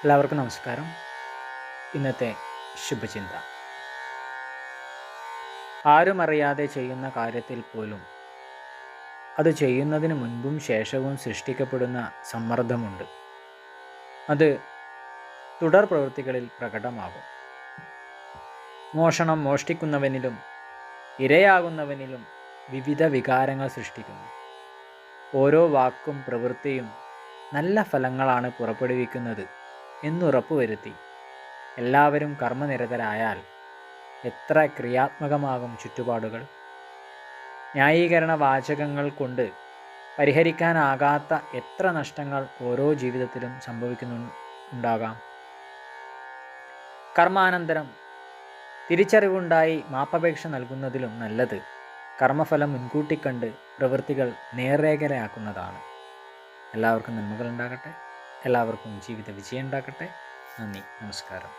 എല്ലാവർക്കും നമസ്കാരം. ഇന്നത്തെ ശുഭചിന്ത: ആരും അറിയാതെ ചെയ്യുന്ന കാര്യത്തിൽ പോലും അത് ചെയ്യുന്നതിന് മുൻപും ശേഷവും സൃഷ്ടിക്കപ്പെടുന്ന സമ്മർദ്ദമുണ്ട്. അത് തുടർ പ്രവൃത്തികളിൽ പ്രകടമാകും. മോഷണം മോഷ്ടിക്കുന്നവനിലും ഇരയാകുന്നവനിലും വിവിധ വികാരങ്ങൾ സൃഷ്ടിക്കുന്നു. ഓരോ വാക്കും പ്രവൃത്തിയും നല്ല ഫലങ്ങളാണ് പുറപ്പെടുവിക്കുന്നത് എന്നുറപ്പുവരുത്തി എല്ലാവരും കർമ്മനിരതരായാൽ എത്ര ക്രിയാത്മകമാകും ചുറ്റുപാടുകൾ. ന്യായീകരണ വാചകങ്ങൾ കൊണ്ട് പരിഹരിക്കാനാകാത്ത എത്ര നഷ്ടങ്ങൾ ഓരോ ജീവിതത്തിലും സംഭവിക്കുന്നുണ്ടാകാം. കർമാനന്തരം തിരിച്ചറിവുണ്ടായി മാപ്പപേക്ഷ നൽകുന്നതിലും നല്ലത് കർമ്മഫലം മുൻകൂട്ടി കണ്ട് പ്രവൃത്തികൾ നേർരേഖയാക്കുന്നതാണ്. എല്ലാവർക്കും നന്മകൾ ഉണ്ടാകട്ടെ. എല്ലാവർക്കും ജീവിത വിജയം ഉണ്ടാകട്ടെ. നന്ദി, നമസ്കാരം.